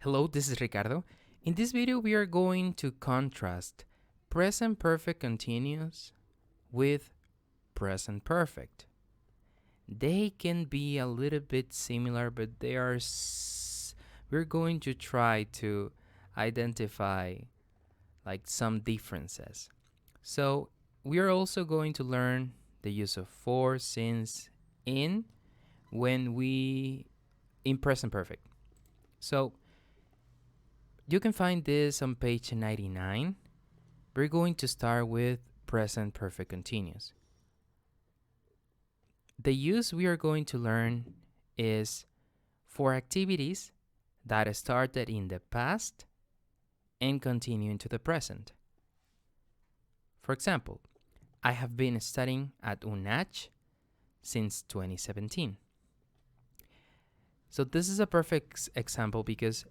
Hello, this is Ricardo. In this video, we are going to contrast present perfect continuous with present perfect. They can be a little bit similar, but we're going to try to identify like some differences. So we are also going to learn the use of for, since, in when we in present perfect. So you can find this on page 99. We're going to start with present perfect continuous. The use we are going to learn is for activities that started in the past and continue into the present. For example, I have been studying at UNACH since 2017. So this is a perfect example because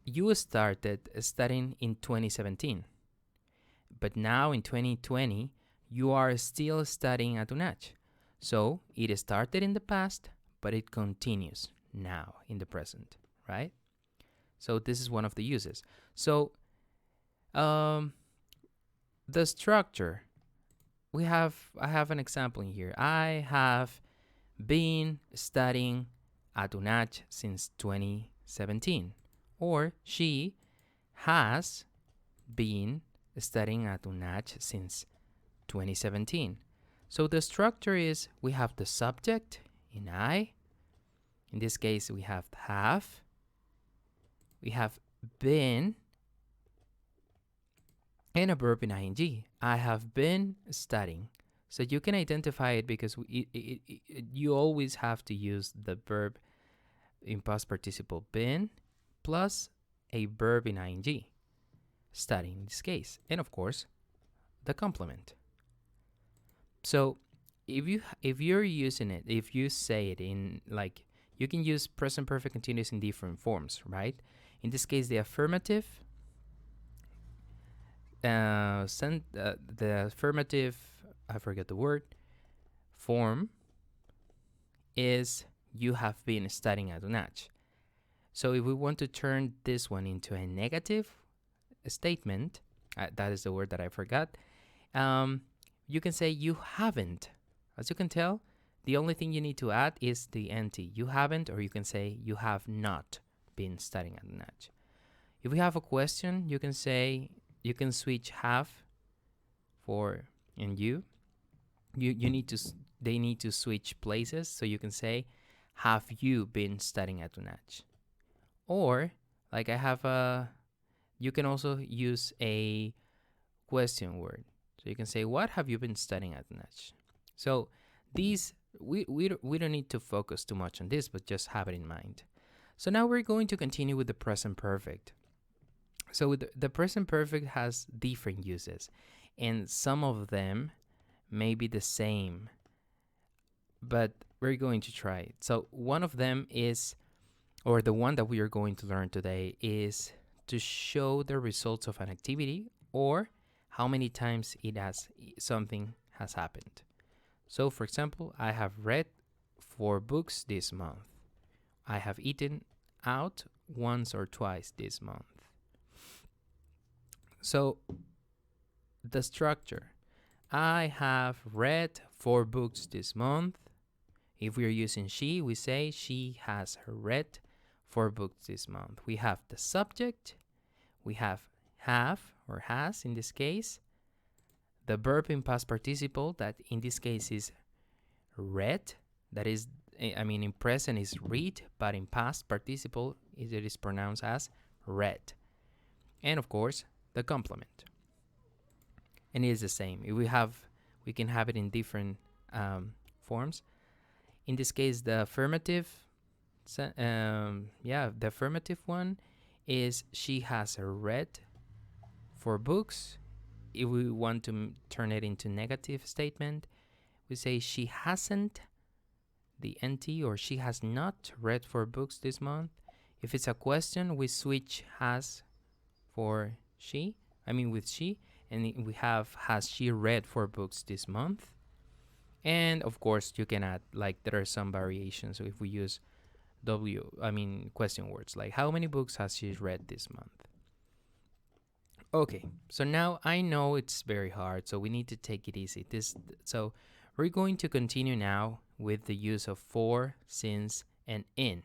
you started studying in 2017, but now in 2020, you are still studying at UNACH. So it started in the past, but it continues now in the present, right? So this is one of the uses. So the structure, I have an example in here. I have been studying at UNACH since 2017. Or she has been studying at UNACH since 2017. So the structure is we have the subject in I. In this case, we have. We have been, and a verb in ing. I have been studying. So you can identify it because you always have to use the verb in past participle been plus a verb in ing, studying in this case, and of course the complement. So if you're using it, if you say it in like, you can use present perfect continuous in different forms, right? In this case, the affirmative, the affirmative, I forget the word, form is you have been studying at UNACH. So if we want to turn this one into a negative statement, that is the word that I forgot, you can say you haven't. As you can tell, the only thing you need to add is the nt. You haven't, or you can say you have not been studying at UNACH. If we have a question, you can say, you can switch have for and you. You need to, they need to switch places, so you can say, have you been studying at UNACH? Or, like I have you can also use a question word. So you can say, what have you been studying at UNACH? So these, we don't need to focus too much on this, but just have it in mind. So now we're going to continue with the present perfect. So the present perfect has different uses, and some of them may be the same, but we're going to try it. So one of them is, or the one that we are going to learn today, is to show the results of an activity or how many times something has happened. So for example, I have read 4 books this month. I have eaten out once or twice this month. So the structure, I have read 4 books this month. If we are using she, we say she has read 4 books this month. We have the subject, we have or has in this case, the verb in past participle, that in this case is read, that is, I mean in present is read, but in past participle it is pronounced as read. And of course the complement. And it is the same. We can have it in different forms. In this case, the affirmative, the affirmative one is she has read 4 books. If we want to turn it into negative statement, we say she hasn't, the nt, or she has not read 4 books this month. If it's a question, we switch has for she, with she, and we have has she read 4 books this month. And of course you can add, like, there are some variations. So if we use question words, like how many books has she read this month? Okay, so now I know it's very hard, so we need to take it easy. So we're going to continue now with the use of for, since, and in.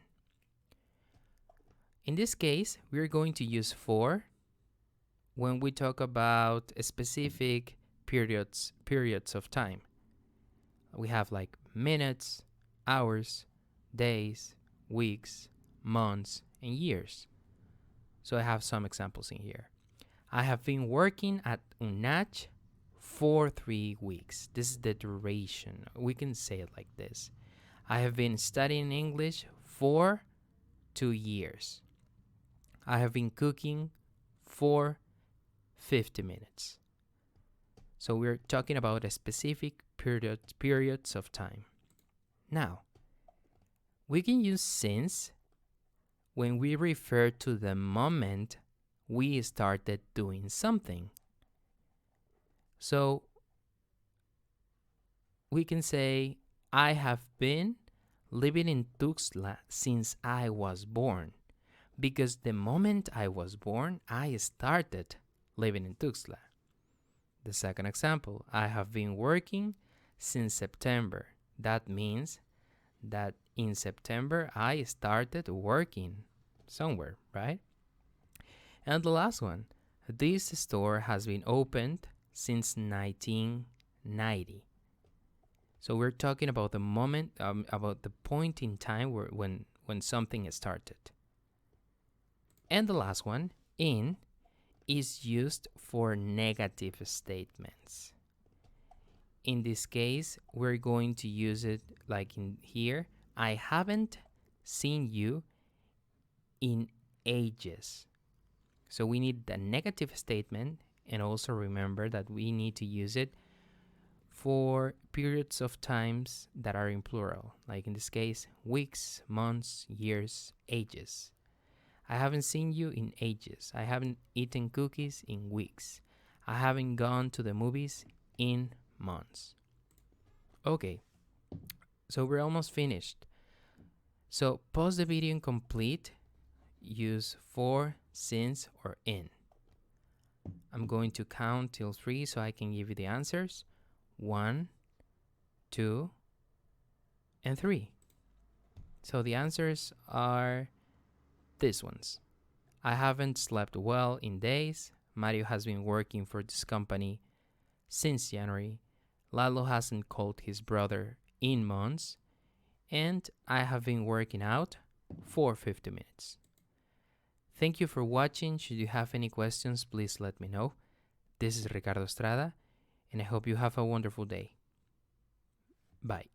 In this case, we're going to use for when we talk about specific periods of time. We have like minutes, hours, days, weeks, months, and years. So I have some examples in here. I have been working at UNACH for 3 weeks. This is the duration. We can say it like this. I have been studying English for 2 years. I have been cooking for 50 minutes. So we're talking about a specific periods of time. Now, we can use since when we refer to the moment we started doing something. So we can say, I have been living in Tuxtla since I was born, because the moment I was born, I started living in Tuxtla. The second example, I have been working since September. That means that in September I started working somewhere, right? And the last one, this store has been opened since 1990. So we're talking about the moment, about the point in time when something started. And the last one, in, is used for negative statements. In this case, we're going to use it like in here. I haven't seen you in ages. So we need the negative statement, and also remember that we need to use it for periods of times that are in plural. Like in this case, weeks, months, years, ages. I haven't seen you in ages. I haven't eaten cookies in weeks. I haven't gone to the movies in months. Okay, so we're almost finished. So pause the video and complete. Use for, since, or in. I'm going to count till 3 so I can give you the answers. 1, 2, and 3. So the answers are these ones. I haven't slept well in days. Mario has been working for this company since January. Lalo hasn't called his brother in months. And I have been working out for 50 minutes. Thank you for watching. Should you have any questions, please let me know. This is Ricardo Estrada, and I hope you have a wonderful day. Bye.